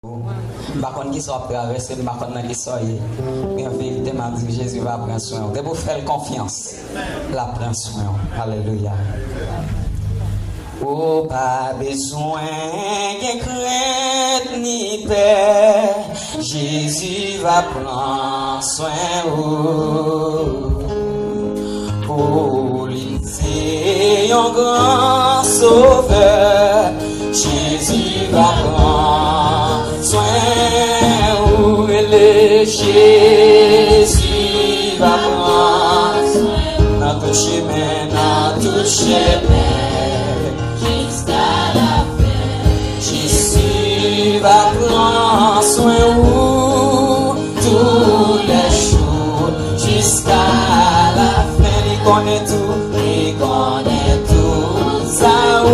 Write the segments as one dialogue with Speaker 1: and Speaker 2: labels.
Speaker 1: Par contre, qui soit traversé, par contre, qui soit mais en vérité, m'a dit Jésus va prendre soin. De vous faire confiance, la prend soin. Alléluia. Oh, pas besoin de crainte ni peur, Jésus va prendre soin. Oh, lui, c'est un grand sauveur, Jésus va prendre soin. Oh, Jésus va prendre soin. Dans tout chemin, dans tout chemin. Jésus va prendre soin tous les jours jusqu'à la fin. Il connaît tout, ça ou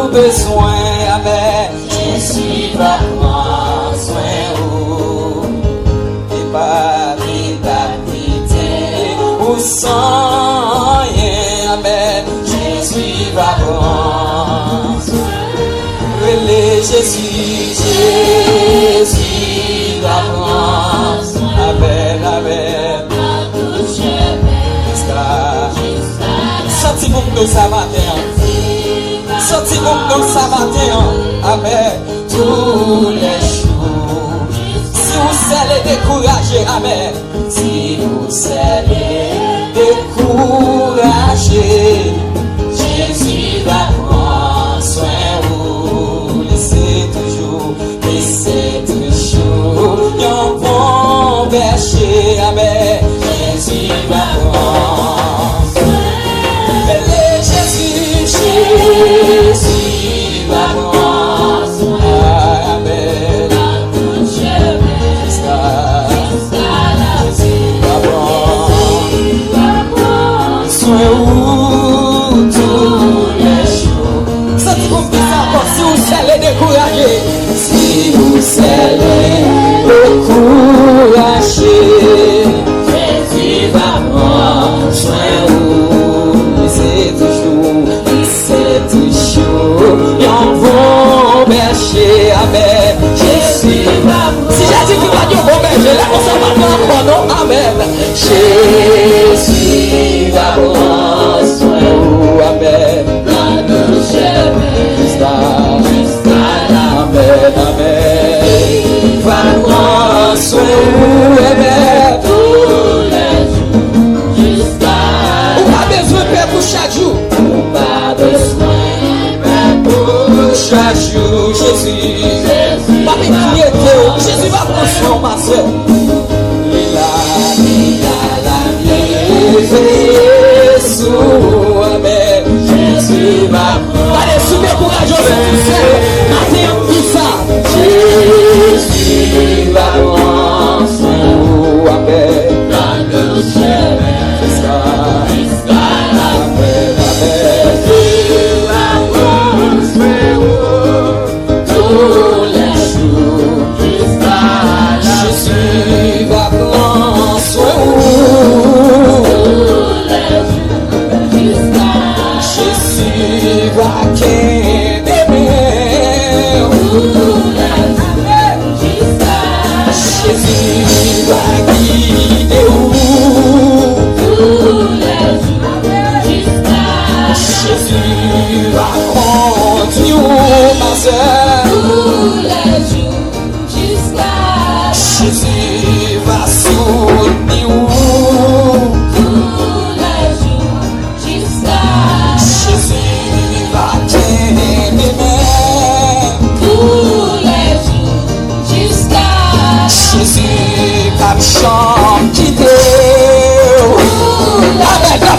Speaker 1: besoin. Amen. Jésus va prendre soin et pas ou sans rien. Amen. Jésus va prendre soin. Jésus va prendre soin. Amen, amen. Sentez-vous que ça matin. Sentez-vous que ça matin. Amen. Tous les jours. Si vous allez décourager, amen. Si vous allez décourager, Jésus va prendre soin. Laissez toujours yon bon berger. Amen. Jésus va prendre soin. Jésus va prendre soin. Amen. Jusqu'à la Jésus va prendre soin tous les jours. Ça dit qu'on dit encore si vous allez décourager. Si vous allez décourager, Jésus va prendre soin. C'est toujours, yon bon berger. Amen. Jésus va prendre. Si Jésus qui va dire bon berger, là on s'en va prendre non. Amen. Jésus va prendre soin. Amen. Dans nos chemins, jusqu'à la amen, amen. Va prendre soin. Amen. Tous les jours, jusqu'à. Ou pas besoin de faire pour chaque jour. Ou pas besoin de faire pour chaque jour. Jésus. Pas m'inquiéter. Jésus va prendre soin, ma soeur. Amen. Jésus va prendre. Allez, soumets courageux. Matin, tout ça. Jésus va prendre soin. Amen. Dans nos chemins. Jusqu'à la fin. Amen. Jésus va prendre soin. Tous les jours. Jusqu'à la fin. Jésus va prendre soin. Jésus va Jésus va guider Jésus va conduire ma soeur. Jésus va soutenir.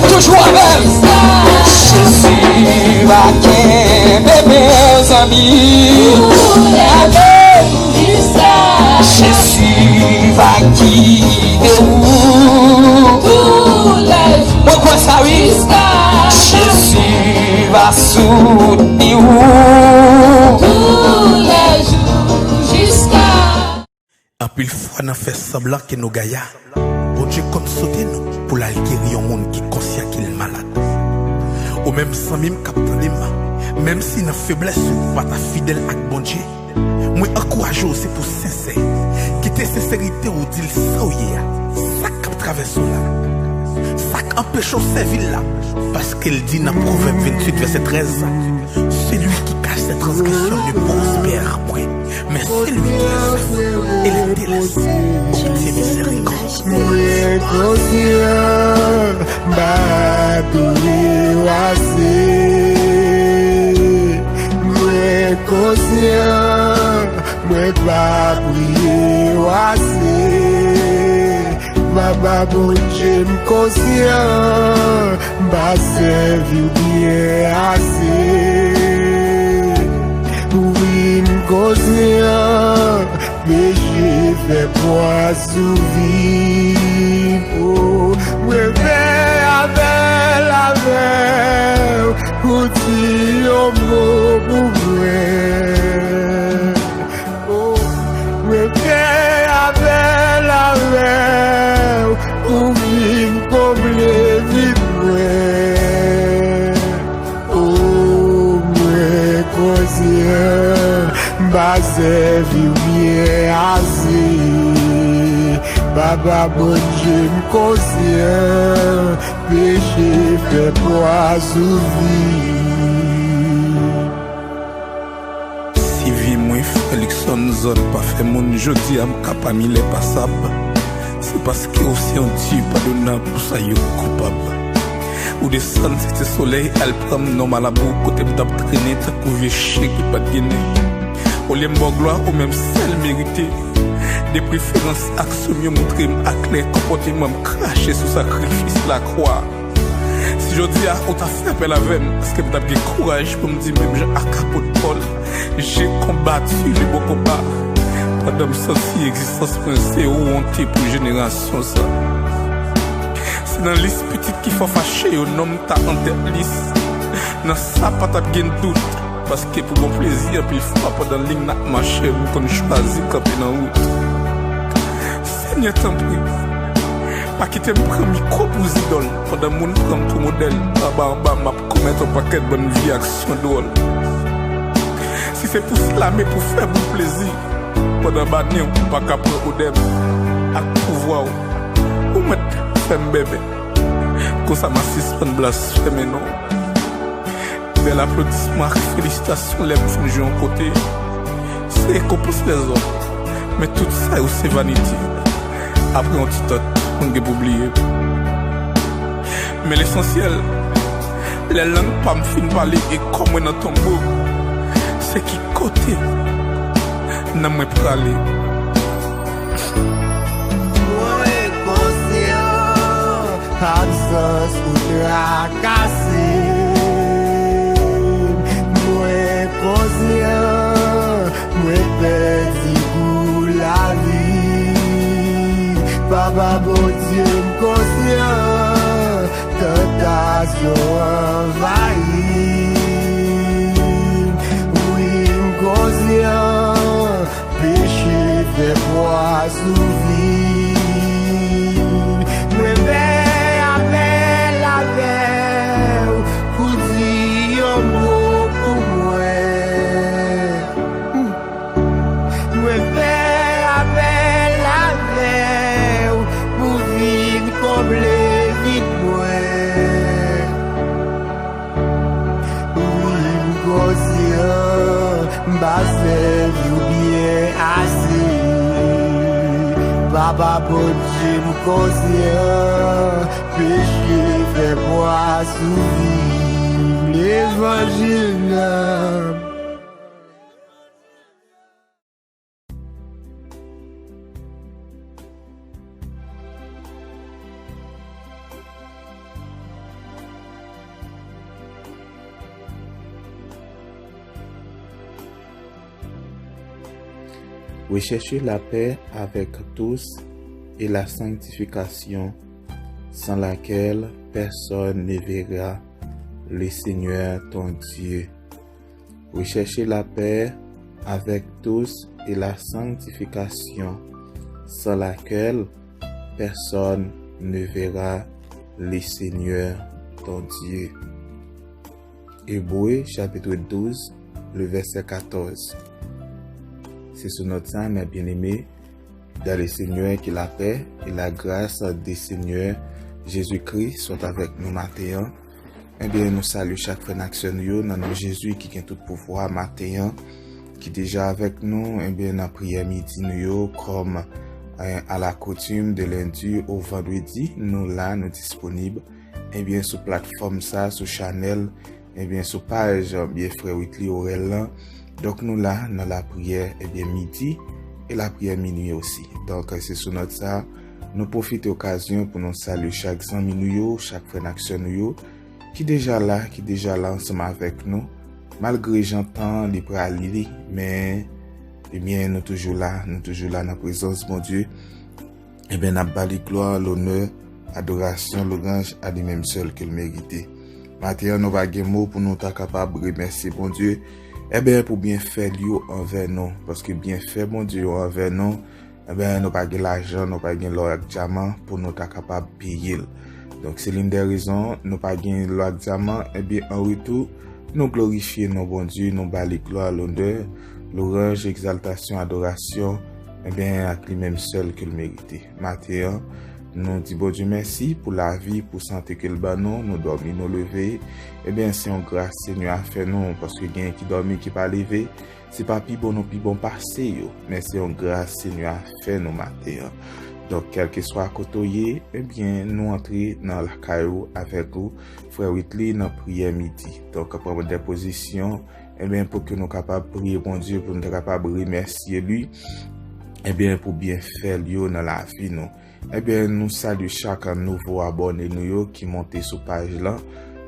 Speaker 1: Toujours avec Jésus va aimer mes amis. Amen. Jésus va guider pourquoi ça oui? Jésus va soutenir tous les jours jusqu'à.
Speaker 2: En plus, fois n'a fait semblant que nous gagnons. Bon Dieu comme sauter nous pour la guérir un monde qui est conscient qu'il est malade. Ou même sans même capter Même si dans faiblesse ou pas ta fidèle avec bon Dieu, moi encourage c'est pour sincère. Quitter sincérité ou dire ça ou ça qui traverse là. Ça qui empêche au servir là. Parce qu'elle dit dans Proverbe 28 verset 13, celui qui cache ses transgressions ne prospère point. Mais celui qui les fait et les délaisse obtient miséricorde.
Speaker 3: Mwen pa priye wase, Baba bon Dieu m'konscient, ba servi ou bien assez. Oui m'konscient, péché fait poisson vivre. Mwen fè avec la veille, ou ti yon mot pour vrai. Ou vin comme les vides. Oh, moi conscient, basé vieux bien assez. Baba bon Dieu m'conscient, péché fait poisson
Speaker 2: Si vie moi Félixon zone pas fait mon jeudi à m'capa mille passable. C'est parce que aussi un Dieu pardonnable pour ça yo coupable. Ou descendre c'était soleil, elle prend non mal à bout, côté m'tap traîner, t'as couvé chèque qui pas de gagner. Au lieu de gloire, ou même celle méritée. Des préférences, actions mieux montrer m'aclé, comportement m'cracher sous sacrifice la croix. Si je dis à on t'a fait appel à veine, parce que t'as bien courage pour me dire même j'ai à capot de Paul. J'ai combattu les beaux combats. Madame Sansi existence pensée ou honte pour génération ça. C'est dans liste petite qui faut fâcher au nom ta en tête liste. Dans ça pas t'as bien doute. Parce que pour mon plaisir puis il faut pas dans ligne n'a marché ou qu'on choisit camper dans route. Seigneur t'en prie. Pas quitter me prendre micro pour idole. Pendant mon prend tout modèle. En bas m'a commettre un paquet de bonne vie action drôle. Si c'est pour cela mais pour faire bon plaisir. Pendant banni ou pas qu'à prendre au dem à pouvoir ou mettre femme bébé quand ça m'assiste pas de blasphème non. Bel applaudissement, félicitations les me jouer en côté. C'est récompense les autres. Mais tout ça c'est vanité. Après on petit on peut oublier. Mais l'essentiel les langues pas me fin parler et comme dans ton beau c'est qui côté n'a moins parlé.
Speaker 3: Moi conscient, absence ou tracassé. Moi conscient, moi perdu pour la vie. Papa bon Dieu conscient, tentation envahie. Oui conscient. Péché fait poisson vie. Me veille avec la veille, pour dire un mot pour moi. Me veille avec la veille, pour vivre comme les vides moi. Oui, conscient, basé bien assez. Baba bon Dieu m'conscient, péché fait poisson vivre l'évangile.
Speaker 4: Recherchez la paix avec tous et la sanctification, sans laquelle personne ne verra le Seigneur ton Dieu. Recherchez la paix avec tous et la sanctification, sans laquelle personne ne verra le Seigneur ton Dieu. Hébreux chapitre 12, le verset 14. C'est sous notre sang, mes bien-aimés, dans le Seigneur qui la paix et la grâce des Seigneurs Jésus-Christ soit avec nous matin. Eh bien, nous saluons chaque frère d'action dans nom Jésus qui a tout pouvoir matin, qui déjà avec nous. Eh bien, dans prière midi nous comme à la coutume de lundi au vendredi, nous là nous disponibles. Eh bien, sur plateforme ça, sur channel, eh bien, sur page bien frère Whitley Aurel. Donc nous là dans la prière eh bien midi et la prière minuit aussi. Donc c'est sur notre ça, nous profitons occasion pour nous saluer chaque ami nous, chaque frère d'action nous qui déjà là ensemble avec nous. Malgré j'entends les prêts à lire, mais eh bien nous toujours là dans la présence de mon Dieu. Eh bien n'a pas gloire, l'honneur, adoration, louange à lui-même seul qu'il méritait. Maintenant nous va gagner mot pour nous être capable de remercier bon Dieu. Eh bien, pour bien faire lui envers nous, parce que bien fait, mon Dieu, envers nous, eh bien, nous pas de l'argent, nous pas de l'or diamant pour nous être capable de payer. Donc, c'est l'une des raisons, nous pas de l'or diamant, eh bien, en retour, nous glorifier nos bon Dieu, nous bâler gloire, l'honneur, l'orange, exaltation, adoration, eh bien, à lui-même seul qu'il méritait. Maintenant, nous disons bon Dieu merci pour la vie, pour santé que le banon, nous dormir, nous lever. Eh bien, c'est une grâce Seigneur a fait nous, parce que quelqu'un qui dormit, qui pas lever, c'est pas plus bon, non plus bon passé, yo. Mais c'est une grâce Seigneur a fait nous matin. Donc, quel que soit côté, eh bien, nous entrer dans la caillou avec vous, frère Whitley, dans prière midi. Donc, après des positions, eh bien, pour que nous capables de prier bon Dieu, pour nous capables de remercier lui, eh bien, pour bien faire lui dans la vie, nous. Eh bien, nous saluons chaque nouveau abonné nous qui monte sur page là.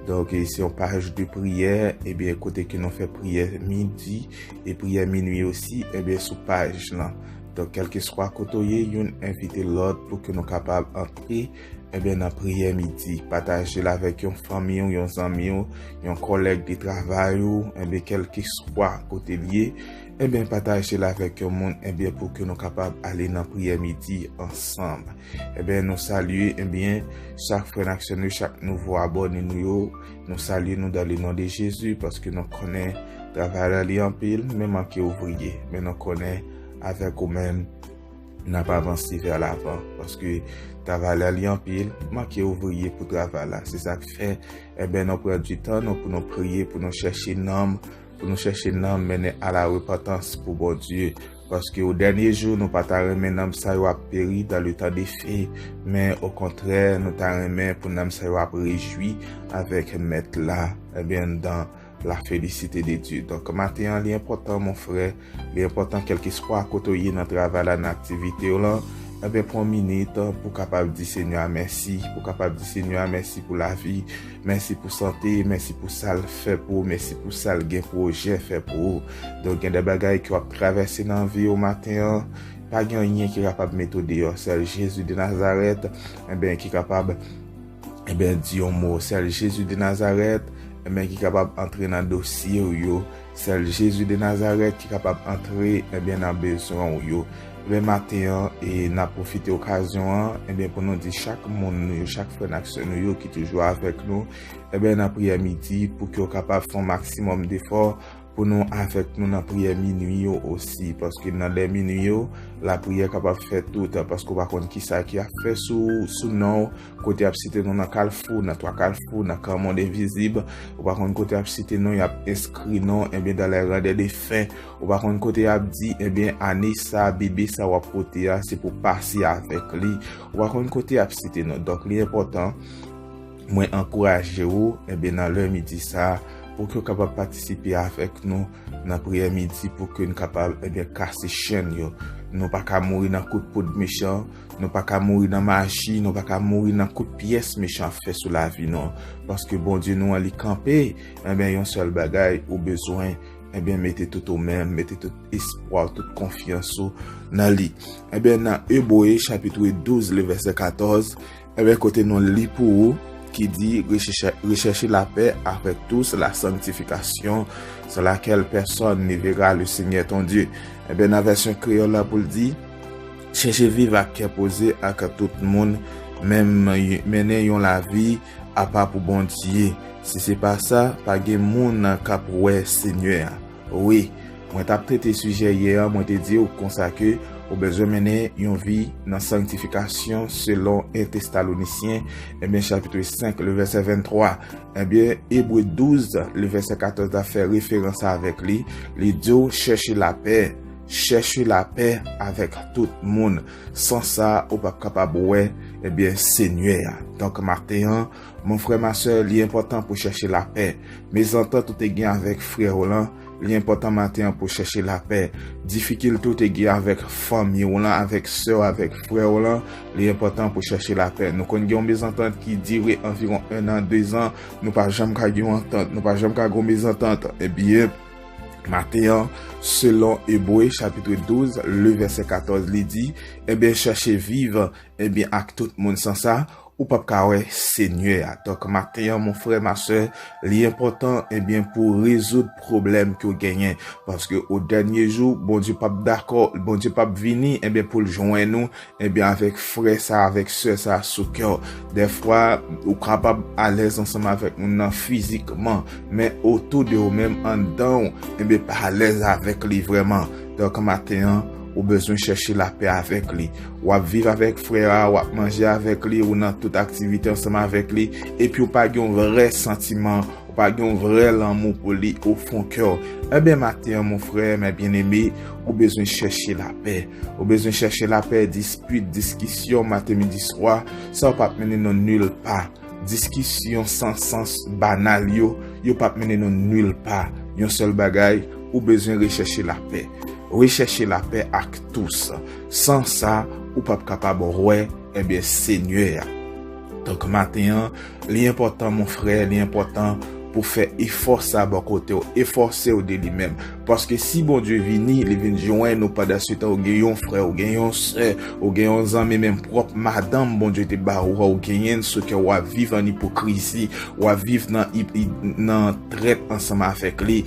Speaker 4: Donc, ici, on page de prière. Eh bien, côté que nous fait prière midi et prière minuit aussi, eh bien, sur page là. Donc, quel que soit côté, on invite l'autre pour que nous capables d'entrer, eh bien, dans prière midi. Partager là avec une famille, un ami, un collègue de travail, eh bien, quel que soit côté lié. Eh bien, partager là avec le monde, eh bien, pour que nous capables d'aller dans la prière midi ensemble. Eh bien, nous saluons, eh bien, chaque frère d'action, chaque nouveau abonné, nous saluons nous dans le nom de Jésus, parce que nous connaissons travailler en pile, même en qui ouvrier, mais nous connaissons avec nous-mêmes, n'a pas avancé vers l'avant, parce que travailler en pile, manquer ouvrier pour travailler. C'est ça qui fait, eh bien, nous prenons du temps, pour nous prier, pour nous chercher nom, mener à la repentance pour bon Dieu. Parce que au dernier jour, nous pas remettre nam ça y a péri dans le temps des faits, mais au contraire, nous ta remettre pour nam ça y a réjoui avec mettre là, eh bien, dans la félicité de Dieu. Donc, maintenant, l'important, mon frère, l'important, quel que soit à côté dans le travail, dans l'activité, là, eh bien, pour une minute, pour capable de dire Seigneur, merci, pour capable de dire Seigneur, merci pour la vie, merci pour santé, merci pour ça le fait pour, merci pour ça le gain projet fait pour. Donc, il y a des bagailles qui ont traversé dans la vie au matin, pas rien qui est capable de mettre dehors. C'est Jésus de Nazareth, eh bien, qui est capable, eh bien, dire un mot. C'est Jésus de Nazareth, eh bien, qui est capable d'entrer dans le dossier, yo. C'est Jésus de Nazareth qui est capable d'entrer, eh bien, dans le besoin, yo. Le matin, et n'a profité occasion, eh bien, pour nous dire chaque monde, chaque frère d'action, qui toujours avec nous, eh bien, dans prière midi, pour qu'ils soient capables de faire un maximum d'efforts, pour nous, avec nous, dans prière minuit aussi, parce que dans les minuit, la prière capable de faire tout, parce qu'on va connaître qui ça qui a fait sous nous, côté absité, nous, dans Carrefour, dans trois Carrefour, dans le monde invisible, on va connaître côté absité, nous, il y a inscrit, non, eh bien, dans les rangs des fins, on va connaître côté abdi, eh bien, année ça, bébé, ça va porter, c'est pour passer avec lui, on va connaître côté absité, non, donc, l'important, moi, encourager vous, eh bien, dans l'heure midi, ça, pour que vous capable participer avec nous dans la prière midi, pour que nous capable eh bien casser chaîne yo. Nous pas qu'à mourir dans coup de poudre méchant, nous pas qu'à mourir dans magie, nous pas qu'à mourir dans coup de pièce méchant fait sur la vie non, parce que bon Dieu nous allait camper, eh bien un seul bagaille au besoin, eh bien mettez tout au même, mettez tout espoir, toute confiance dans lui. Eh bien dans Hébreux chapitre 12 le verset 14, eh bien côté nous lit pour vous qui dit rechercher la paix avec tous, la sanctification, sur laquelle personne ne verra le Seigneur ton Dieu. Eh bien, la version créole là pour le dire, chercher vivre à cœur posé avec tout le monde, même mener yon la vie à part pour bon Dieu. Si c'est pas ça, pas gen moun k'ap wè Seigneur. Oui, moi t'a traité sujet hier, moi te dit comme ça que ou besoin mener une vie dans sanctification selon 1 Thessaloniciens chapitre 5 le verset 23. Hébreux 12 le verset 14 a fait référence avec lui. Les deux chercher la paix avec tout le monde. Sans ça, ou pas capable ouais, Seigneur. Donc matin, mon frère, ma soeur, l'important pour chercher la paix. Mes ententes tout est gain avec frère Roland. L'important matin pour chercher la paix. Difficulté tout est gain avec famille Roland, avec soeur, avec frère Roland. L'important pour chercher la paix. Nous connaissons des ententes qui durent environ 1 an, 2 ans. Nous pas jamais qu'à entente, nous pas jamais qu'à des ententes. Matin, selon Hébreux chapitre 12, le verset 14, il dit, cherchez vivre, avec tout le monde sans ça, ou pas kawè Seigneur. Donc matin, mon frère, ma soeur, l'important pour résoudre problème que vous gagnez, parce que au dernier jour, bon Dieu pas d'accord, bon Dieu pas venir pour le joindre nous avec frère ça, avec soeur ça sous cœur. Des fois ou capable à l'aise ensemble avec nous physiquement, mais autour de vous même en dedans pas à l'aise avec lui vraiment. Donc matin, ou besoin chercher la paix avec lui, ou à vivre avec frère, ou à manger avec lui, ou dans toute activité ensemble avec lui, et puis ou pas un vrai sentiment, ou pas un vrai amour pour lui au fond cœur. Matin, mon frère, mes bien-aimés, ou besoin chercher la paix. Ou besoin chercher la paix, dispute, discussion, matin, midi, soir, ça va pas mener nous nulle part. Discussion sans sens banal, yo pas mener nous nulle part. Yon seul bagay, ou besoin rechercher la paix. Rechercher la paix avec tous. Sans ça, ou pas capable ouais, Seigneur. Donc matin, l'important mon frère, l'important pour faire effort ça bon côté, efforcer au de lui-même. Parce que si bon Dieu vini, il vient joindre nous pas de suite au gayon frère, au gayon sœur, au gayon ami même propre madame bon Dieu te barou, au gayon ce que ou vivre en hypocrisie, ou vivre dans traite ensemble avec lui,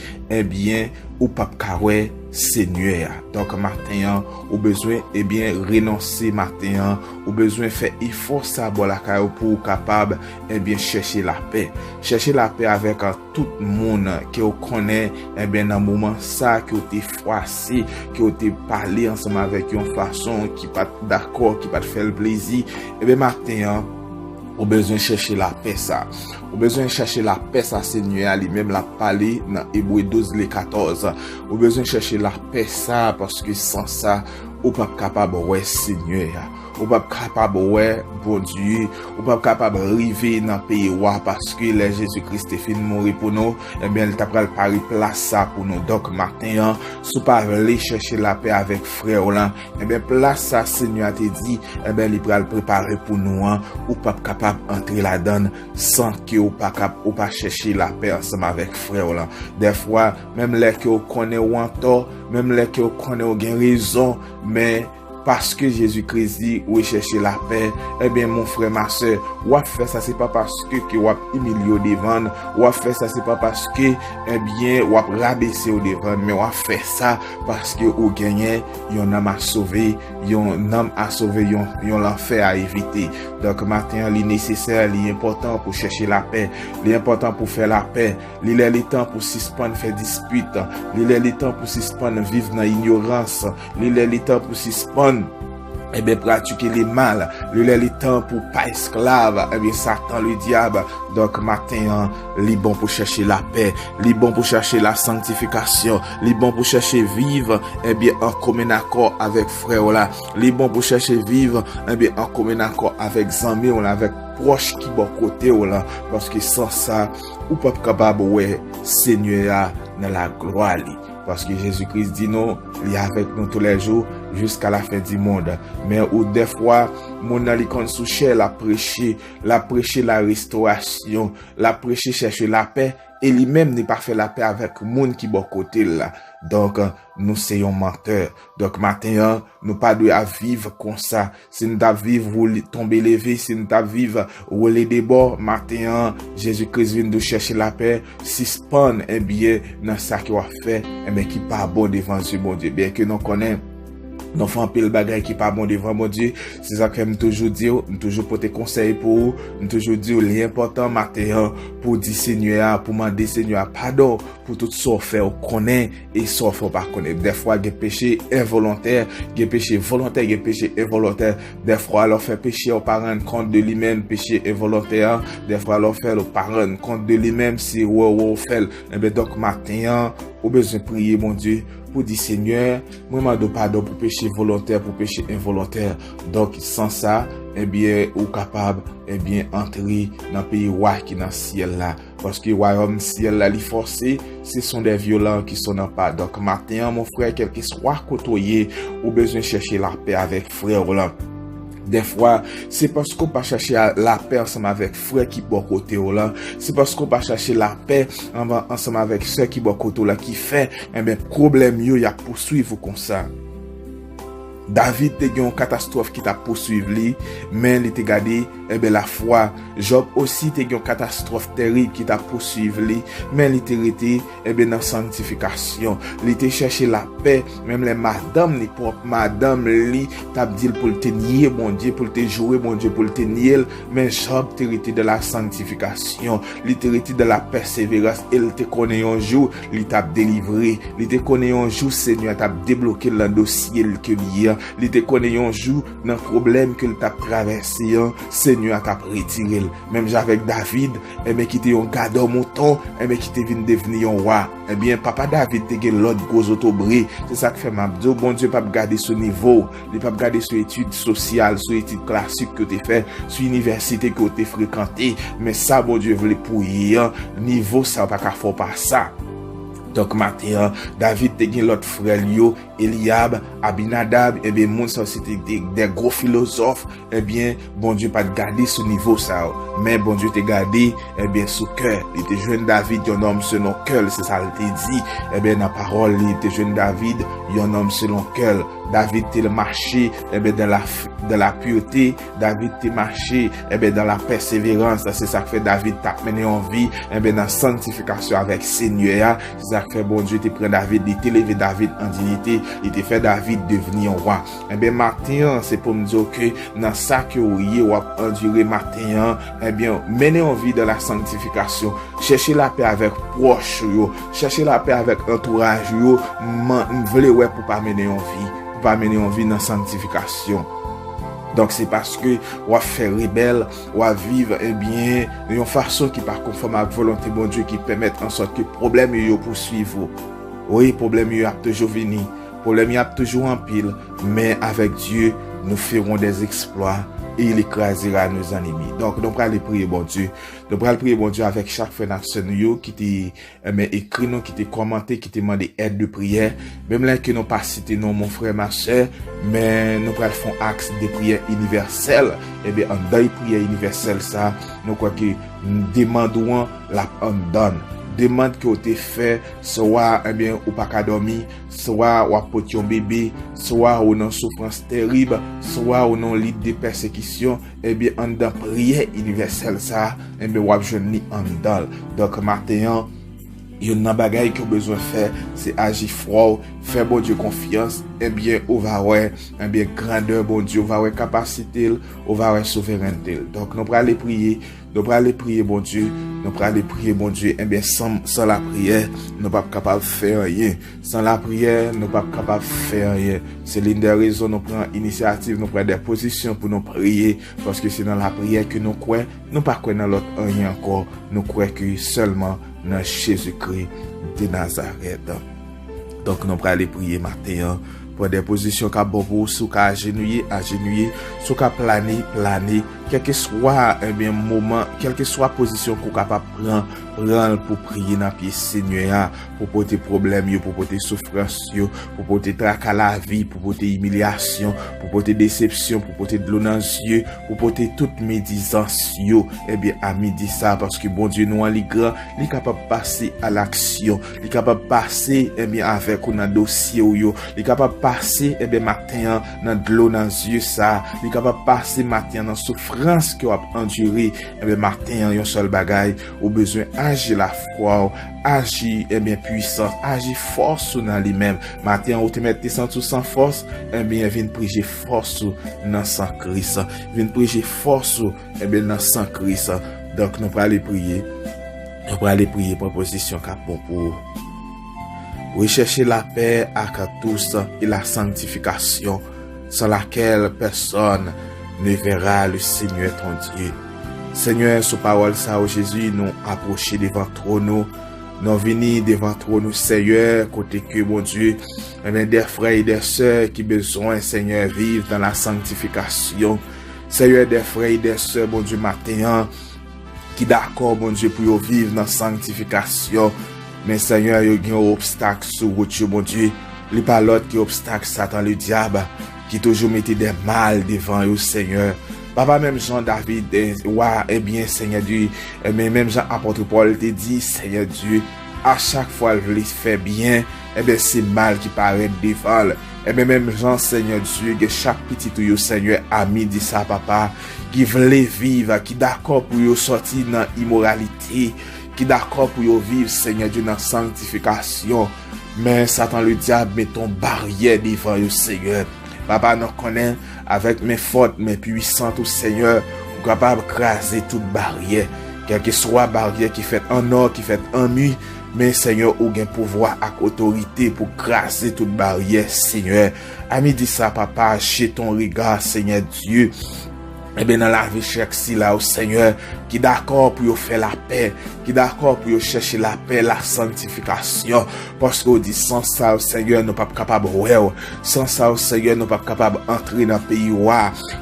Speaker 4: ou pas carré Seigneur. Donc matin, ou besoin renoncer matin, ou besoin faire effort ça bon la pour capable chercher la paix. Chercher la paix avec tout le monde qui vous connaît dans moment ça qui vous froissé, qui vous parlé ensemble avec une façon qui pas d'accord, qui pas faire le plaisir. Matin, ou besoin chercher la paix ça. Ou besoin chercher la paix ça Seigneur lui-même l'a parlé dans Hébreux 12 le 14. Ou besoin chercher la paix ça parce que sans ça ou pas capable ouais Seigneur. Ou pas capable ouais bon Dieu, ou pas capable arriver dans pays roi parce que le Jésus-Christ est fin mourir pour nous, il t'a pris pari place ça pour nous. Donc matin, si pas aller chercher la paix avec frère là, place ça Seigneur t'a dit, il pral préparer pour nous ou pas capable entrer là-dedans sans que ou pas capable ou pas chercher la paix ensemble avec frère là. Des fois même les que on connaît ou en tort, même les que on connaît ou gain raison, mais parce que Jésus-Christ dit ou chercher la paix, mon frère, ma soeur, ou à faire ça c'est pas parce que ou à humilier au devant, ou à faire ça c'est pas parce que ou à rabaisser au devant, mais ou à faire ça parce que ou gagner yon homme à sauver, yon homme à sauver, yon l'enfer à éviter. Donc matin, il est nécessaire, il est important pour chercher la paix, il est important pour faire la paix, il est le temps pour suspendre faire dispute, il est le temps pour suspendre vivre dans l'ignorance, il est le temps pour suspendre pratiquer les mal, le temps pour pas esclave, Satan le diable. Donc matin, li bon pour chercher la paix, li bon pour chercher la sanctification, li bon pour chercher vivre en commun accord avec frère là, li bon pour chercher vivre en commun accord avec amis ou avec proche qui bon côté là, parce que sans ça ou pas capable ouais Seigneur dans la gloire. Parce que Jésus-Christ dit non, il est avec nous tous les jours jusqu'à la fin du monde. Mais ou des fois, mon alicon souche la prêcher la restauration, la prêcher chercher la paix, et lui-même n'est pas fait la paix avec monde qui bon côté là. Donc nous soyons menteurs. Donc matin nous pas doit vivre comme ça. Si nous doit vivre ou tomber lever, si nous doit vivre ou les débord, matin Jésus-Christ vient de chercher la paix, suspend dans ça qu'il a fait, mais qui pas bon devant Dieu bon Dieu. Bien que nous connaissons Nous faisons un pile bagay qui pas bon devant mon Dieu. C'est ça que je toujours dire, toujours porter conseil pour vous, toujours dire l'important matin pour dire Seigneur, pour demander Seigneur pardon pour tout ce qu'on fait, on connaît et ce qu'on fait pas connaître. Des fois, il y a péché involontaire, il y a péché volontaire, il y a péché involontaire. Des fois, on fait péché au pas rendre compte de lui-même, péché involontaire. Des fois, on fait le pas rendre compte de lui-même si on fait. Et bien donc matin, on besoin de prier mon Dieu pour dire Seigneur, moi demande pardon pour péché volontaire, pour péché involontaire. Donc sans ça, eh bien ou capable entrer dans le pays roi qui dans le ciel là, parce que royaume ciel là li forcé, ce sont des violents qui sont en pas. Donc matin mon frère, quel que soit côtoyé, ou besoin chercher la paix avec frère là. Des fois, c'est parce qu'on pas chercher la paix ensemble avec frère qui bon côté là. C'est parce qu'on pas chercher la paix ensemble avec ceux qui bon côté là qui fait problème yo y a poursuivre comme ça. David te gen une catastrophe qui t'a poursuivi li, mais il te gardé la foi. Job aussi te gen une catastrophe terrible qui t'a poursuivi li, mais il te resté dans sanctification. Il te cherché la paix, même les madame, les propres madame li t'a dit pour te nier mon Dieu, pour te jouer mon Dieu, pour te nier, mais Job te resté de la sanctification, il te resté de la persévérance, il te connaît un jour, il t'a délivré, il te connaît un jour Seigneur t'a débloqué le dossier que lié. Il te connaît un jour dans le problème que t'a traversé, Seigneur t'a retiré. Même avec David, qui était un gardeur mouton, qui était venu devenir un roi. Papa David te gen l'autre gros autobré. C'est ça que fait m'abdo. Bon Dieu, pas garder ce niveau. Il pas garder ce études sociales, ce études classiques que tu fais, ce université que tu fréquenté. Mais ça, bon Dieu, voulait pour y niveau, ça pas qu'à faire pas ça. Donc matin, David te gen l'autre frère yo, Eliab, Abinadab, moun ça c'était des gros philosophes, bon Dieu pas garder ce niveau ça, mais bon Dieu te garder sous cœur. Il te jeune David, un homme selon cœur, c'est ça il te dit. Dans la parole, il te jeune David, un homme selon cœur. David te marché dans la pureté, David te marché dans la persévérance, c'est ça que fait David t'a mené en vie dans la sanctification avec Seigneur. C'est ça que fait bon Dieu te prend David, il t'élève David en dignité, il te fait David devenir roi. Matin, c'est pour me dire que dans ça que vous avez enduré matin, mener en vie dans la sanctification, chercher la paix avec proche, chercher la paix avec entourage, voulez pour pas mener en vie. Pas mener en vie dans sanctification. Donc c'est parce que on va faire rebelle, on va vivre d'une façon qui pas conforme à la volonté de mon Dieu, qui permet en sorte que problème yo poursuivre. Oui, problème yo a toujours venir, problème yo a toujours en pile, mais avec Dieu, nous ferons des exploits et il écrasera nos ennemis. Donc nous allons aller prier bon Dieu. Nous allons prier bon Dieu avec chaque frère national qui t'a écrit, nous, qui t'a commenté, qui t'a demandé aide de prière. Même là que nous pas cité non mon frère, ma soeur, mais nous allons faire axe de prière universelle. En deuil prière universelle ça, nous crois que nous demandons la on donne. Demande que vous te fait, soit ou pas qu'à dormir, soit ou à porter un bébé, soit ou non souffrance terrible, soit ou non lit de persécution, en dans prière universelle ça, ou à jeune en dans. Donc matin, il y a une bagaille que vous besoin de faire, c'est agir froid, faire bon Dieu confiance, on va voir, grandeur bon Dieu, on va voir capacité, on va voir souveraineté. Donc nous allons aller prier. Nous allons aller prier bon Dieu, nous allons aller prier bon Dieu, sans la prière, nous ne sommes pas capables de faire rien. Sans la prière, nous ne sommes pas capables de faire rien. C'est l'une des raisons nous prenons initiative, nous prenons des positions pour nous prier, parce que c'est dans la prière que nous croyons, nous ne pas croyons dans l'autre rien encore, nous croyons que seulement dans Jésus-Christ de Nazareth. Donc nous allons aller prier matin. Pour des positions qui sont sous agenouiller, sous planer, quel que soit moment, quelle que soit position qu'on capable prendre pour prier dans pied Seigneur, pour porter problème, pour porter souffrance, pour porter tracas à la vie, pour porter humiliation, pour porter déception, pour porter de l'eau dans les yeux, pour porter toute médisance, à midi ça, parce que bon Dieu nous en grand, il est capable de passer à l'action, il est capable de passer avec un dossier, il est capable de passer matin dans de l'eau dans les yeux ça, il est capable de passer matin dans souffrance souffrance que vous avez enduré, eh bien, matin, yon seul bagay, ou besoin agir la foi, agir, eh bien, puissance, agir force dans lui-même. Matin, ou te mettre sans force, eh bien, viens prier force dans sang Christ. Viens prier force, eh bien, dans sang Christ. Donc, nous allons aller prier. Nous allons aller prier proposition capon pour rechercher la paix à tous et la sanctification, sans laquelle personne ne verra le Seigneur ton Dieu. Seigneur, sous parole ça, Jésus, nous approcher devant trône, nous venir devant trône, Seigneur, côté que, mon Dieu, des frères et des sœurs qui besoin, Seigneur, vivre dans la sanctification. Seigneur, des frères et des sœurs, mon Dieu, matin, qui d'accord, mon Dieu, pour vivre dans la sanctification. Mais Seigneur, il y a un obstacle sur route, mon Dieu. Il n'y a pas l'autre qui obstacle, Satan, le diable, qui toujours mettait des mal devant eux, Seigneur. Papa, même Jean-David, eh bien, Seigneur Dieu, mais même Jean-Apôtre Paul te dit, Seigneur Dieu, à chaque fois qu'il fait bien, eh bien, c'est mal qui paraît devant. Eh bien, même Jean, Seigneur Dieu, que chaque petit tout, Seigneur, ami, dit ça, papa, qui voulait vivre, qui d'accord pour sortir dans l'immoralité, qui d'accord pour vivre, Seigneur Dieu, dans la sanctification. Mais Satan, le diable, met ton barrière devant eux, Seigneur. Papa, nous connaît avec mes fautes, mes puissantes, Seigneur, pour capable craser toute barrière. Quelle que soit barrière qui fait en or, qui fait en nuit, mais Seigneur, ou gain pouvoir avec autorité pour craser toute barrière, Seigneur. Ami dit ça, papa, chez ton regard, Seigneur Dieu. Eh bien, dans la vie, chaque si là, au Seigneur, qui d'accord pour faire la paix, qui d'accord pour chercher la paix, la sanctification, parce qu'on dit, sans ça, au Seigneur, nous ne sommes pas capables de voir, sans ça, au Seigneur, nous ne sommes pas capables d'entrer dans le pays,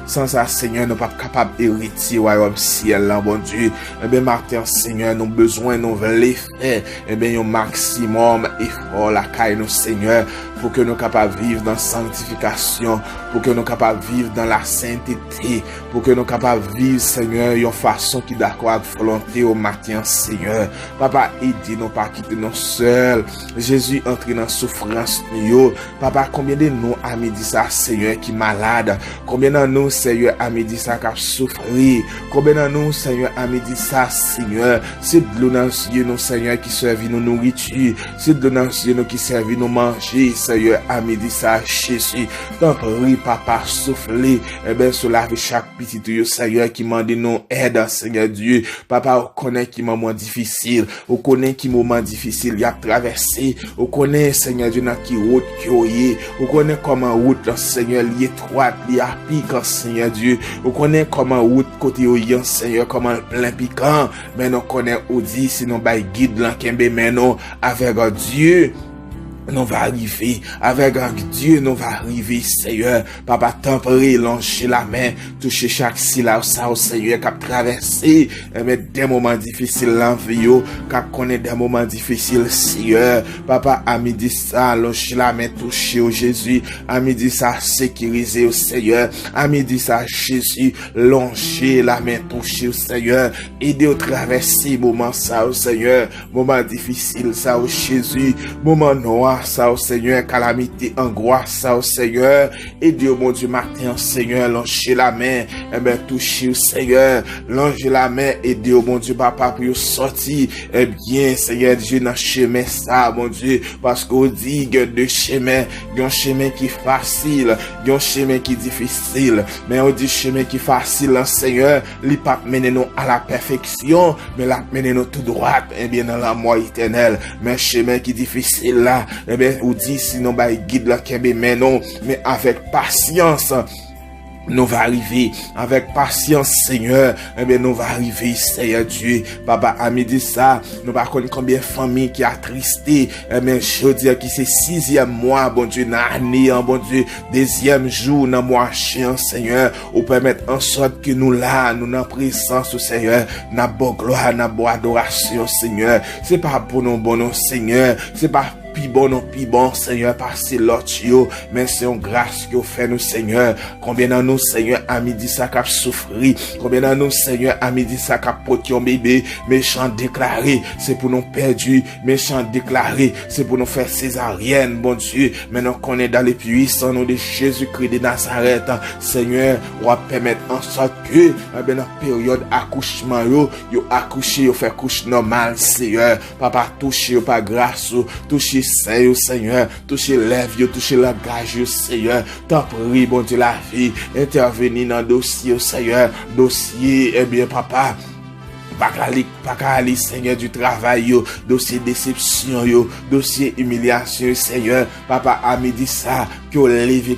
Speaker 4: sans ça, Seigneur, nous ne sommes pas capables d'hériter, royaume ciel, là, bon Dieu. Eh bien, matin, Seigneur, nous besoin, nous voulons faire, eh bien, un maximum effort, la caille, nous, Seigneur, pour que nous soyons capables de vivre dans la sanctification, pour que nous soyons capables de vivre dans la sainteté, pour que nous soyons capables de vivre, Seigneur, une façon qui d'accord avec volonté au matin, Seigneur. Papa, aidez-nous pas quitter nous seuls. Jésus entre dans la souffrance, nous. Papa, combien de nous, amis, dit ça, Seigneur, qui malade? Combien de nous, Seigneur, amis, dit ça, qui souffrir? Combien de nous, Seigneur, amis, dit ça, Seigneur? C'est de l'eau dans les yeux, nous, Seigneur, qui servent nos nourriture. C'est de l'eau dans les yeux, nous, qui servent nos manger, Seigneur, amis, dit ça, Jésus. T'en prie, papa, soufflez, eh bien, sur la vie chaque petit tuyau, Seigneur, qui m'a dit nous aide, Seigneur Dieu. Papa, on connaît qui moment difficile, on connaît qui moment difficile il y a traversé, on connaît, Seigneur Dieu, dans qui route qui est, on connaît comment route, Seigneur, li étroite, li à piquant, Seigneur Dieu, on connaît comment route côté oyen, Seigneur, comment plein piquant, mais on connaît où dit, sinon, by guide, l'enquembe, mais non, avec Dieu, nous va arriver, avec Dieu, nous va arriver, Seigneur. Papa, tempérer, longer la main, toucher chaque syllabe, ça, au Seigneur, qui a traversé, mais des moments difficiles, l'envie, qui connaît des moments difficiles, Seigneur. Papa, à midi ça, longer la main, toucher au Jésus, à midi ça, sécuriser au Seigneur, à midi ça, Jésus, longer la main, toucher au Seigneur, aider au traverser, moment ça, au Seigneur, moment difficile, ça, au Jésus, moment noir, ça au Seigneur, calamité, angoisse, ça au Seigneur, et Dieu, mon Dieu, matin, Seigneur, longer la main, et bien, toucher au Seigneur, longer la main, et Dieu, mon Dieu, papa, pour sortir, eh bien, Seigneur Dieu, dans le chemin, ça, mon Dieu, parce qu'on dit, que deux chemins, il y a un chemin qui est facile, il y a un chemin qui est difficile, mais on dit chemin qui est facile, Seigneur, il pas mener nous à la perfection, mais la mener nous tout droit, eh bien, dans la mort éternelle, mais chemin qui est difficile, là, eh bien, ou dit, sinon, bah, guide la kebe, mais non, mais avec patience, nous va arriver, avec patience, Seigneur, eh bien, nous va arriver, Seigneur Dieu, papa, à midi ça, nous va connaître combien de familles qui a tristé, eh bien, je dis qui c'est 6e mois, bon Dieu, dans l'année, bon Dieu, 2e jour, dans mois chien, Seigneur, ou permettre en sorte que nous là, nous dans présence au Seigneur, n'a bon gloire, n'a bon adoration, Seigneur, c'est pas pour nous, bon, Seigneur, c'est pas
Speaker 5: pi bon, Seigneur, passer l'autre yo, mais c'est une grâce que fait nous, Seigneur. Combien dans nous, Seigneur, à midi ça cap souffrir, combien dans nous, Seigneur, à midi ça cap porter un bébé, méchant déclaré, c'est pour nous perdus, méchant déclaré, c'est pour nous faire césarienne, bon Dieu, maintenant qu'on est dans les puissants nom de Jésus-Christ de Nazareth, Seigneur, on va permettre en sorte que, dans la période accouchement, yo accouché, yo fait couche normale, Seigneur, papa touche yo par grâce, touche sein, Seigneur, touche lèvres, yo touche langage, Seigneur, t'en prie, bon Dieu, la vie, intervenir dans le dossier, Seigneur, dossier, eh bien, papa, pas qu'à Seigneur, du travail, yo, dossier déception, yo, dossier humiliation, Seigneur, papa, a midi ça, que vous levez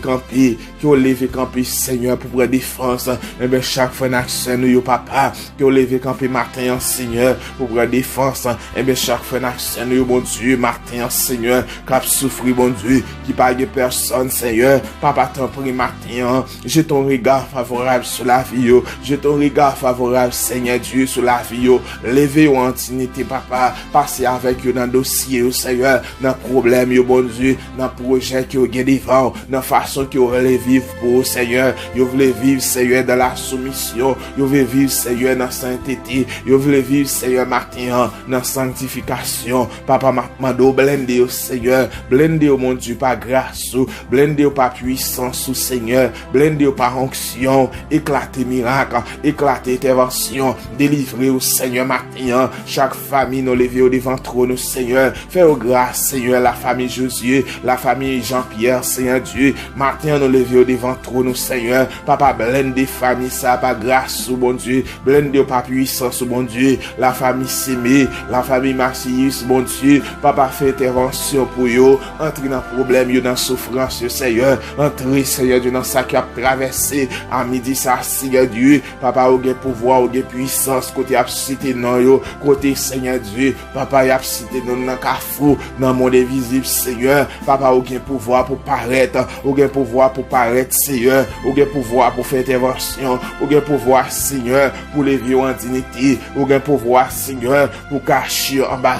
Speaker 5: campi, Seigneur, pour prendre défense, et bien, chaque fois, n'action, nous, yo, papa, que vous levez campi, matin, Seigneur, pour prendre défense, et bien, chaque fois, n'action, nous, bon Dieu, matin, Seigneur, cap souffrir, bon Dieu, qui parle de personne, Seigneur, papa, t'en prie, matin, j'ai ton regard favorable sur la vie, yo, j'ai ton regard favorable, Seigneur Dieu, sur la vie, yo, levez ou en dignité, papa, passez avec yo dans le dossier, yo, Seigneur, dans le problème, yo, bon Dieu, dans le projet que vous avez devant, dans la façon que vous voulez vivre pour Seigneur, vous voulez vivre, Seigneur, dans la soumission, vous voulez vivre, Seigneur, dans la sainteté, vous voulez vivre, Seigneur, matin, dans la sanctification, papa, mando, blende, Seigneur, blende, mon Dieu, par grâce, blende, par puissance, Seigneur, blende, par onction, éclater miracle, éclater intervention, délivrer au Seigneur, matin, chaque famille, nous lever au devant trône, Seigneur, fais grâce, Seigneur, la famille Josué, la famille Jean-Pierre, Seigneur Dieu, matin, nous lever au devant trône, Seigneur, papa, blende des familles, ça, par grâce, bon Dieu, blende, par puissance, bon Dieu, la famille Sémé, la famille Massius, bon Dieu, papa, fait intervention pour yo, entrer dans le problème, yo, dans la souffrance, Seigneur, entrer, Seigneur Dieu, dans ça qui a traversé, à midi, ça, Seigneur Dieu, papa, au pouvoir, au puissance, côté absité, non, yo, côté, Seigneur Dieu, papa, y absité, non, dans Carrefour, dans le monde invisible, Seigneur, papa, au pouvoir pour paraître, au pouvoir pour paraître, Seigneur, au pouvoir pour faire intervention, au pouvoir, Seigneur, pour lever en dignité, au pouvoir, Seigneur, pour cacher en bas,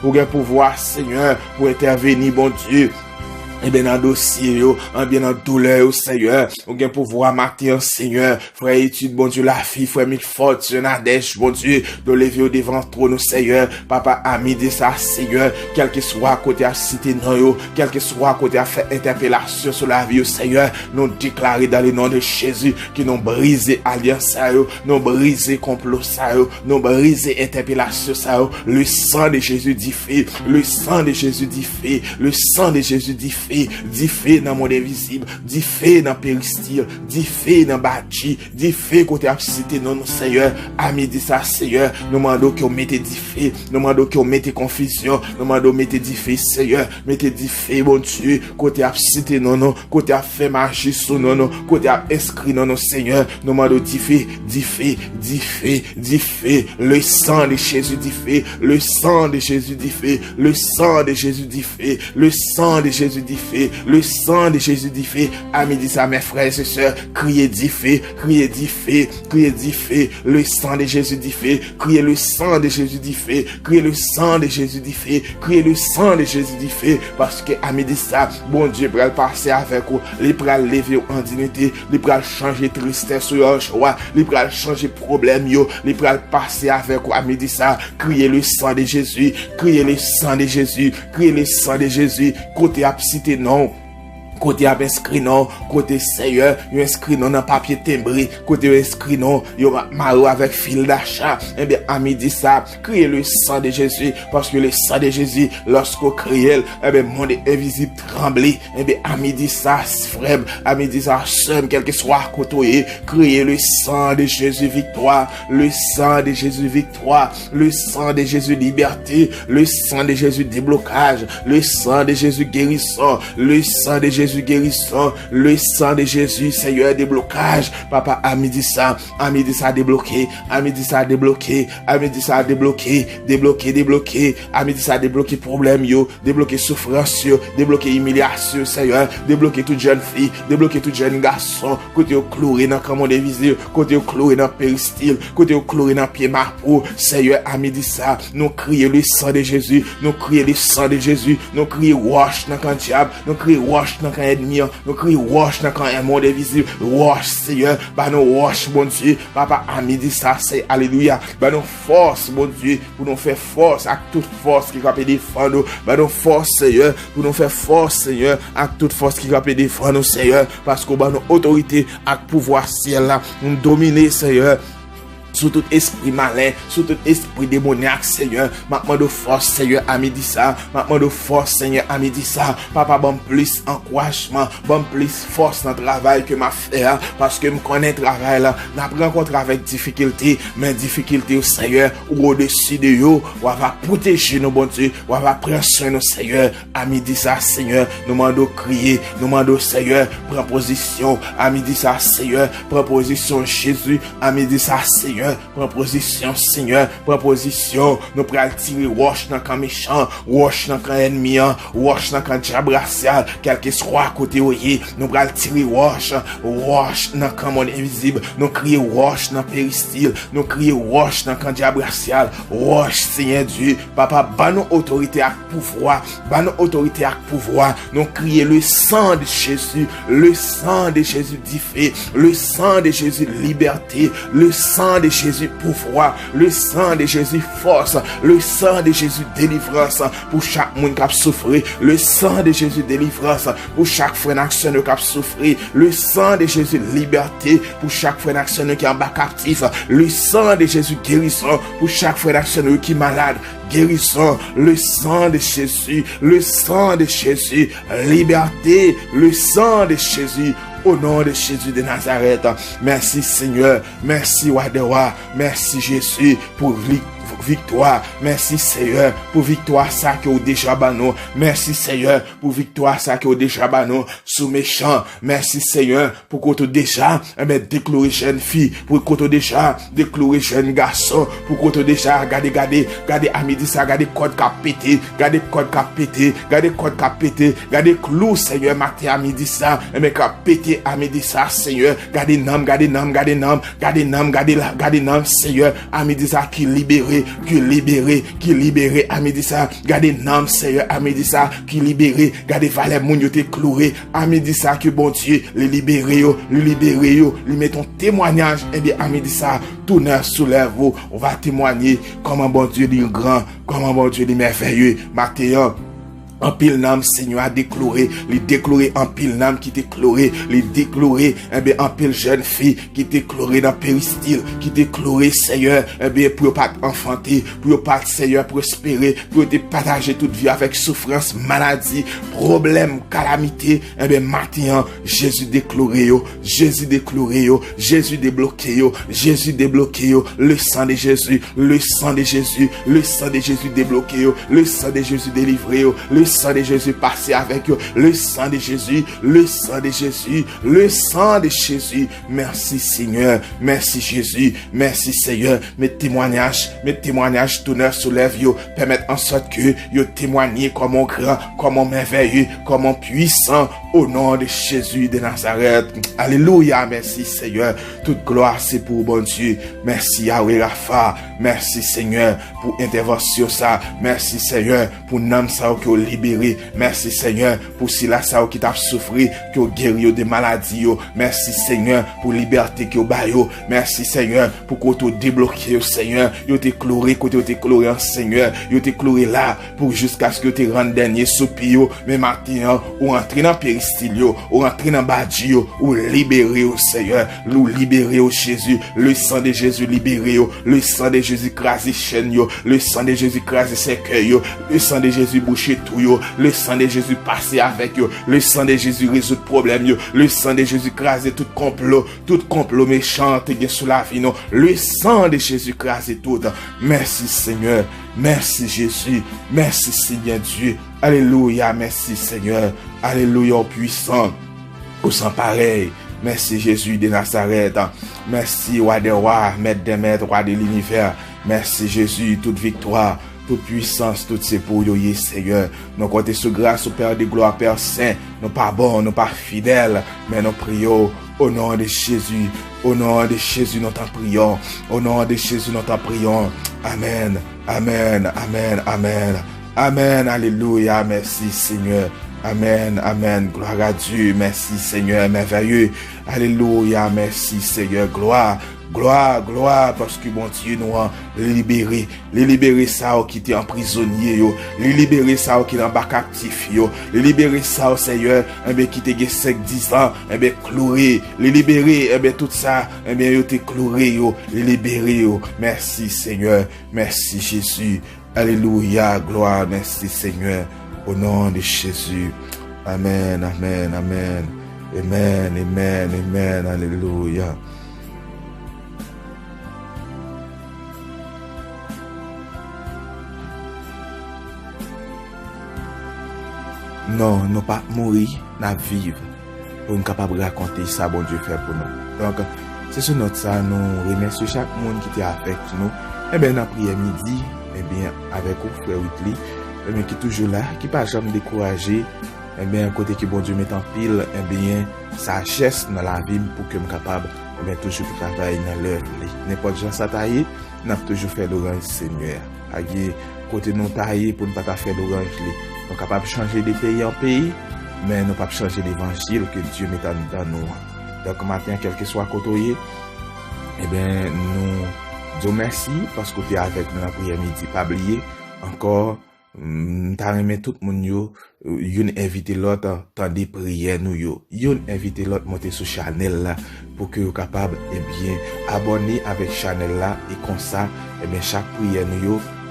Speaker 5: au pouvoir, Seigneur, pour intervenir, bon Dieu. Et bien dans dossier yo, en bien dans douleur Seigneur, on gain pouvoir matin Seigneur, frère étude bon Dieu la fille, frère Milford, Nadège bon Dieu, de lever au devant trône Seigneur, papa ami de ça Seigneur, quel que soit côté à cité non yo, quel que soit côté à faire interpellation sur la vie Seigneur, nous déclarer dans le nom de Jésus que nous briser alliance ça yo, nous briser complot ça yo, nous briser interpellation ça yo, le sang de Jésus dit fait, le sang de Jésus dit fait, le sang de Jésus dit fait, dit fait dans le monde invisible, dit fait dans Péristyle, dit fait dans Bâti, dit fait côté absité non Seigneur, à midi ça Seigneur, nous demandons que vous mettez dit fait, nous demandons que vous mettez confusion, nous demandons mettez dit fait Seigneur, mettez dit fait bon Dieu, côté absité non, côté à fait marcher sur non, côté à inscrit non Seigneur, nous demandons dit fait, le sang de Jésus dit fait, le sang de Jésus dit fait, le sang de Jésus dit fait, le sang de Jésus dit fait, le sang de Jésus dit fait, à midi ça mes frères et sœurs, criez dit fait, criez dit fait, criez dit fait, le sang de Jésus dit fait, criez le sang de Jésus dit fait, criez le sang de Jésus dit fait, criez le sang de Jésus dit fait, parce que à midi ça, bon Dieu va passer avec vous, il va lever en dignité, il va changer tristesse ou joie, il va changer problème yo, il va passer avec vous à midi ça, criez le sang de Jésus, criez le sang de Jésus, criez le sang de Jésus, côté absité non, côté a inscrit non, côté Seigneur, yo inscrit non dans papier timbré, côté inscrit non, yo maro avec fil d'achat, et bien à midi ça, criez le sang de Jésus, parce que le sang de Jésus, lorsqu'on crie, et bien monde invisible tremblé, et bien à midi ça, frère, à midi ça, seul, quel que soit côté, criez le sang de Jésus victoire, le sang de Jésus victoire, le sang de Jésus liberté, le sang de Jésus déblocage, le sang de Jésus guérison, le sang de Jésus Jésus, guérison. Le sang de Jésus, Seigneur, déblocage. Papa, à midi ça débloqué. À midi ça débloqué. À midi ça débloqué. Débloqué. À midi ça débloqué problème, yo. Débloqué souffrance, yo. Débloqué humiliation, Seigneur. Débloqué toute jeune fille. Débloqué toute jeune garçon. Côté au chloré dans comment des visites. Côté au chloré dans péristyle. Côté au chloré dans pied marpeau. Seigneur, à midi ça, nous crions le sang de Jésus. Nous crions le sang de Jésus. Nous crions wash dans quand diable. Nous crions wash dans quand ennemi. Nous crions wash dans quand un monde invisible. Wash, Seigneur. Bah nous wash, bon Dieu. Papa, à midi ça, c'est alléluia. Bah nous force, bon Dieu, pour nous faire force à toute force qui capable défendre nous. Bah nous force, Seigneur, pour nous faire force, Seigneur, à toute force qui capable défendre nous, Seigneur. Parce que bah nous autorité à pouvoir ciel là, nous dominer, Seigneur. Sous tout esprit malin, sous tout esprit démoniaque, Seigneur. Maintenant de force, Seigneur, à midi ça. Maintenant de force, Seigneur, à midi ça. Papa, bon plus encouragement, bon plus force dans le travail que m'a fait. Parce que me connais le travail là. N'a pas rencontré avec difficulté, mais difficulté au Seigneur, ou au-dessus de yo, ou va protéger nos bon Dieu, ou va prendre soin de Seigneur. À midi ça, Seigneur, nous mandons crier, nous mandons, Seigneur, prends position. À midi ça, Seigneur, prends position, Jésus. À midi ça, Seigneur. Prends position, Seigneur, prends position. Nous prenons tirer wash dans camp méchant, wash dans camp ennemi, wash dans camp diable racial, quel que soit à côté où y est. Nous prenons tirer wash dans camp monde invisible. Nous crions wash dans péristyle, nous crions wash dans camp diable racial. Wash, Seigneur Dieu, Papa, ban nous autorité à pouvoir, ban nous autorité à pouvoir. Nous crions le sang de Jésus, le sang de Jésus diffé, le sang de Jésus liberté, le sang de Jésus pouvoir, le sang de Jésus force, le sang de Jésus délivrance pour chaque monde qui a souffert, le sang de Jésus délivrance pour chaque frère action qui a souffert, le sang de Jésus liberté pour chaque frère action qui est en bas captif, le sang de Jésus guérison pour chaque frère action qui est malade, guérison, le sang de Jésus, le sang de Jésus, liberté, le sang de Jésus. Au nom de Jésus de Nazareth, merci Seigneur, merci Wadewa, merci Jésus pour victoire. Merci Seigneur pour victoire ça que au déjà bano. Merci Seigneur pour victoire ça que au déjà bano sous méchant. Merci Seigneur pour qu'on déjà déclarer jeune fille, pour qu'on déjà déclarer jeune garçon, pour qu'on déjà garder à midi ça, garder code capété, garder code capété, garder code capété, garder clou Seigneur matin à midi ça, mais capété à midi ça Seigneur, garder nam Seigneur à midi ça qui libéré à midi ça, gardez nam Seigneur à midi ça, qui libéré, gardez valeur moun yo te cloué à midi ça, que bon Dieu le libéré yo, lui mettons témoignage, et bien à midi ça, tout neuf soulève vous, on va témoigner comment bon Dieu est grand, comment bon Dieu est merveilleux, Matthieu. En pile nam Seigneur a déclaré, en pile nam qui déclaré, en pile jeune fille qui déclaré dans péristyle, qui déclaré Seigneur, pour pas enfanter, pour pas Seigneur prospérer, pour te partager toute vie avec souffrance, maladie, problème, calamité, matin Jésus déclaré yo, Jésus débloqué yo, le sang de Jésus, le sang de Jésus débloqué yo, le sang de Jésus délivré yo, le sang de Jésus passé avec eux, le sang de Jésus, le sang de Jésus, le sang de Jésus. Merci Seigneur, merci Jésus, merci Seigneur. Mes témoignages tout neuf soulève yo, permettent en sorte que yo témoigner comme grand, comme merveilleux, comme puissant au nom de Jésus de Nazareth. Alléluia, merci Seigneur. Toute gloire c'est pour bon Dieu. Merci Yahweh Rapha, merci Seigneur pour intervention ça. Merci Seigneur pour nam ça que libéré. Merci Seigneur pour cela ça qui t'a souffert, que guéri de maladies. Merci Seigneur pour liberté que bayo. Merci Seigneur pour que tu débloqué Seigneur. Yo te chloré côté te chloré Seigneur. Yo te chloré là pour jusqu'à ce que tu rendes dernier soupir. Mais maintenant ou entrer dans péristyle ou entrer dans badji ou libéré au Seigneur. Nous libérer au Jésus. Le sang de Jésus libéré. Le sang de Jésus crasé chaîne. Le sang de Jésus crasé cercueil. Le sang de Jésus bouché tout. yo. Le sang de Jésus passe avec yo. Le sang de Jésus résout problème yo. Le sang de Jésus crase tout complot méchant qui est sous la vie non. Le sang de Jésus crase tout. Merci Seigneur. Merci Jésus. Merci Seigneur Dieu. Alléluia. Merci Seigneur. Alléluia puissant. Au sang pareil. Merci Jésus de Nazareth. Merci roi des rois, maître des maîtres, roi de l'univers. Merci Jésus, toute victoire, toute puissance, tout c'est pour yo, Seigneur. Nous comptons sur grâce au Père de gloire, Père Saint. Nous pas bons, nous pas fidèles, mais nous prions au nom de Jésus. Au nom de Jésus, nous t'en prions. Au nom de Jésus, nous t'en prions. Amen, amen, amen, amen. Amen, alléluia, merci Seigneur. Amen, amen, gloire à Dieu, merci Seigneur, merveilleux. Alléluia, merci Seigneur, gloire. Gloire, gloire, parce que bon Dieu nous a libéré ça qui était emprisonné yo, libéré ça qui est en bas captif yo, libéré ça Seigneur, qui était 5-10 ans, cloué, libéré, tout ça, yo te cloué yo, libéré yo. Merci Seigneur, merci Jésus. Alléluia, gloire, merci Seigneur. Au nom de Jésus. Amen, amen, amen. Amen, amen, amen. Alléluia. Non, nous pas mourir, nous vivre pour nous capable raconter ça bon Dieu fait pour nous. Donc, c'est sur notre ça, nous remercions chaque monde qui était avec nous. Eh bien, dans la prière midi, eh bien, avec vous, frère Whitley, eh bien, qui est toujours là, qui pas jamais découragé, eh bien, côté que bon Dieu met en pile, eh bien, sagesse dans la vie pour que nous capable, eh bien, toujours travailler dans l'œuvre. N'importe gens ça tailler, nous avons toujours fait l'orange Seigneur. Agé, côté nous tailler pour ne pas faire l'orange, nous sommes capables de changer de pays en pays, mais nous ne pouvons pas changer l'évangile que Dieu met dans nous. Donc, matin, quel que soit côté, eh bien, nous disons merci parce que tu es avec nous dans la prière midi. Pas oublier, encore, t'as remis tout le monde, yon invité l'autre dans des prières, yon invité l'autre monter sur Chanel là, pour que vous capable, eh bien, abonner avec Chanel là, et comme ça, eh bien, chaque prière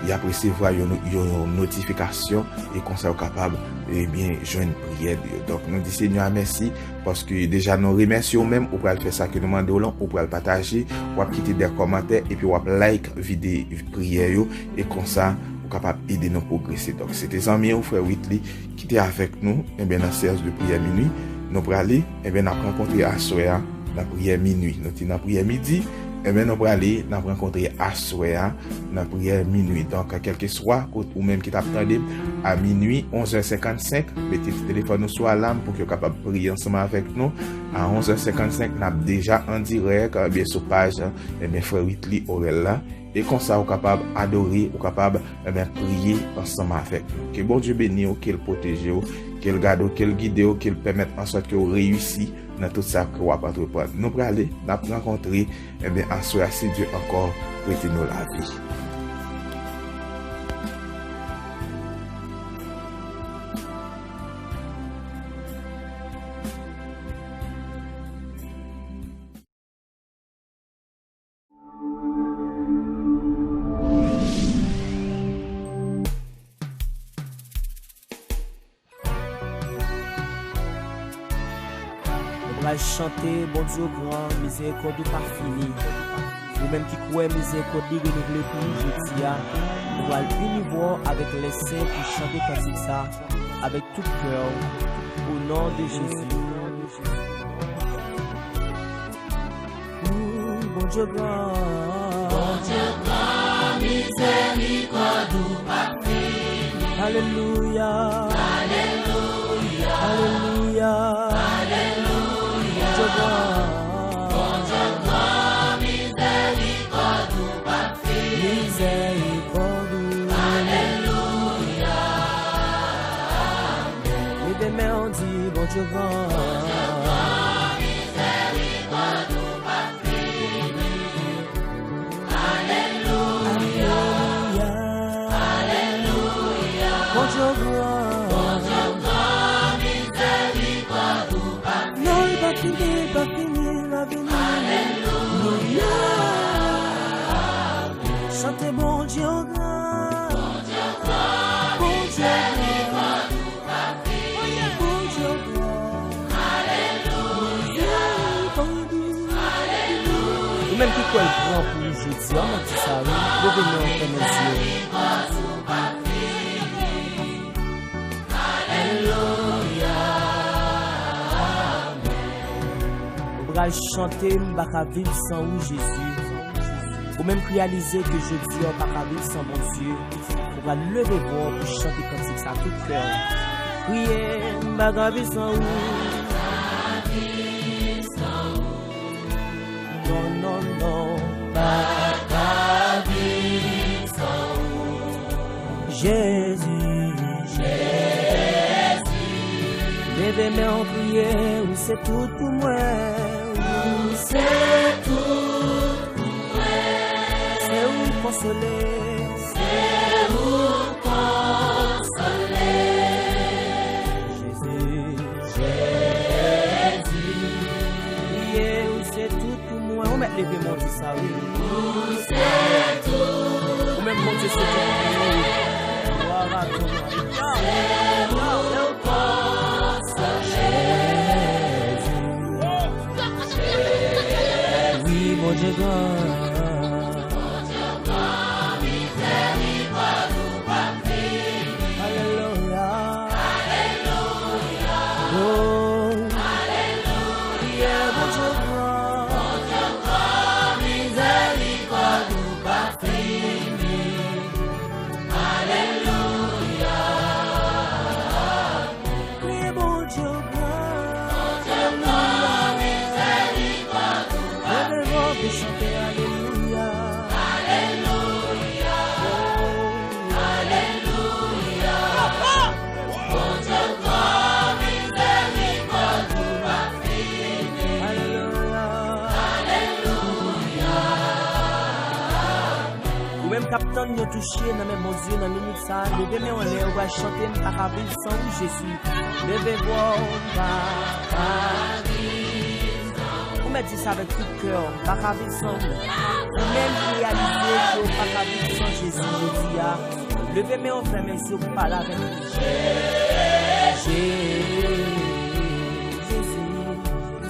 Speaker 5: il a recevoir une notification et qu'on soit capable et bien joindre prière. Donc nous disons Seigneur merci parce que déjà nous remercions même ou pour faire ça que nous demandons ou pour le partager ou pour quitter des commentaires et puis ou pour like vidéo prière et comme ça ou capable aider nous progresser. Donc c'était amis ou frère Whitley qui était avec nous et bien dans séance de prière minuit nous pour aller et bien nous rencontrer à soir dans prière minuit nous dans prière midi. Et bien, nous allons aller, nous allons rencontrer à soir, dans la prière minuit. Donc, quel que soit, ou même qui t'attendait, à minuit, 11h55, mettez le téléphone sur l'alarme pour que vous soyez capable de prier ensemble avec nous. À 11h55, nous avons déjà en direct, bien sur page, et bien, frère Whitley Aurel là. Et comme ça, vous êtes capable d'adorer, vous êtes capable de prier ensemble avec nous. Que bon Dieu bénisse, qu'il protège, qu'il garde, qu'il guide, qu'il permette en sorte que vous réussissiez dans tout ça que vous avez entreprendre. Nous allons aller, nous allons rencontrer, et bien, en soi, si Dieu encore prête nous la vie.
Speaker 6: Chanter, bon Dieu grand, miséricorde pas fini. Nous-mêmes qui croyons miséricorde renouvelée pour nous, je dis, nous allons venir voir avec les saints qui chantent cantique ça, avec tout cœur, au nom de Jésus. Bon Dieu grand, miséricorde pas fini. Alléluia, alléluia, alléluia. Bon Dieu grand, miséricorde pas fini. Miséricorde, alléluia. Et demain on dit bon Dieu grand, miséricorde pas fini. Alléluia, alléluia. Bon Dieu grand. Pas fini, la vie. Alléluia. Chantez bon Dieu grand. Bon Dieu grand. Bon Dieu grand. Nous-mêmes qui quoi le grand pour nous jeudi, on a dit ça, oui. Levez-nous en fait mes yeux. On va chanter M'baka vivre sans ou Jésus. Ou même réaliser que jeudi on va vivre sans mon Dieu. On va lever voix pour chanter comme ça tout cœur. Priez M'baka vivre sans ou. Non, non, non, M'baka vivre sans ou. Jésus, Jésus. Levez-moi en prière, ou c'est tout pour moi. C'est tout pour moi. C'est où consoler. C'est où consoler. Jésus, Jésus. Priez, où c'est tout pour moi. On met les mon Dieu ça, oui. Où c'est tout. On met mon Dieu c'est tout. Gloire à toi. Mon Dieu grand, miséricorde ou pas fini. Alléluia, alléluia, oh, alléluia. Mon Dieu grand, miséricorde ou pas fini. Alléluia, priez mon Dieu de chanter Alléluia, Alléluia, oh, Alléluia. Mon Dieu grand, miséricorde ou ma fini. Alléluia, Alléluia. Ou même capitaine nous touché dans même mon Dieu dans minute ça. Levez-moi en l'air, on va chanter M'baka vivre sans Jésus. Levez-moi, on m'a dit ça avec tout cœur, M'baka vivre sans nous. Ou même réaliser que M'baka vivre sans Jésus, je dis à levez-moi en frère, mes yeux pour parler avec nous. Jésus,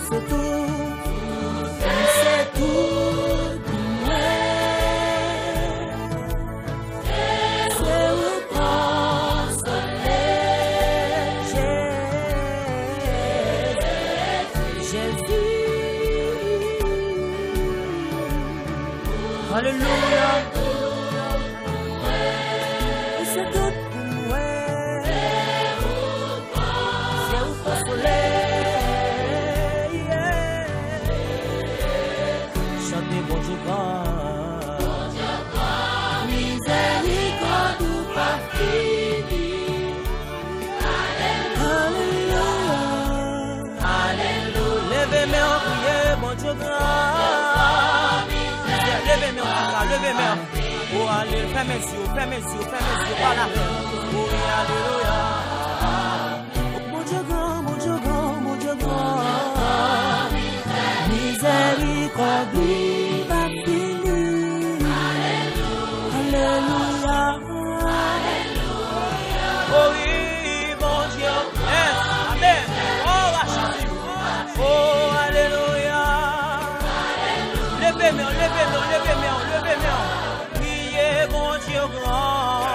Speaker 6: c'est tout, c'est tout pour moi. C'est où consoler. Jésus. Alléluia, c'est tout pour moi. C'est où consoler. Chantez bon Dieu grand, miséricorde ou pas fini. Alléluia, Alléluia. Levez-moi en prière, bon Dieu grand. Levez-moi, oh allez, fais mes yeux, par la main. Oh alléluia. Mon Dieu grand, mon Dieu grand, mon Dieu grand. Miséricorde pas fini. Alléluia, alléluia. Oh oui, mon Dieu, amen. Oh Jésus, oh alléluia. Levez-moi. Priez mon Dieu grand.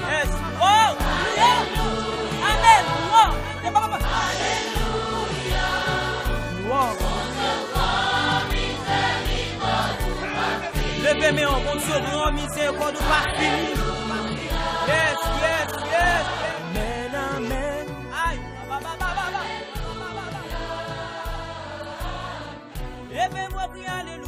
Speaker 6: Yes. Oh, amen. Levez-moi, mon Dieu grand, miséricorde ou pas fini. Yes. Amen, amen. Aïe. Levez-moi, priez, alléluia.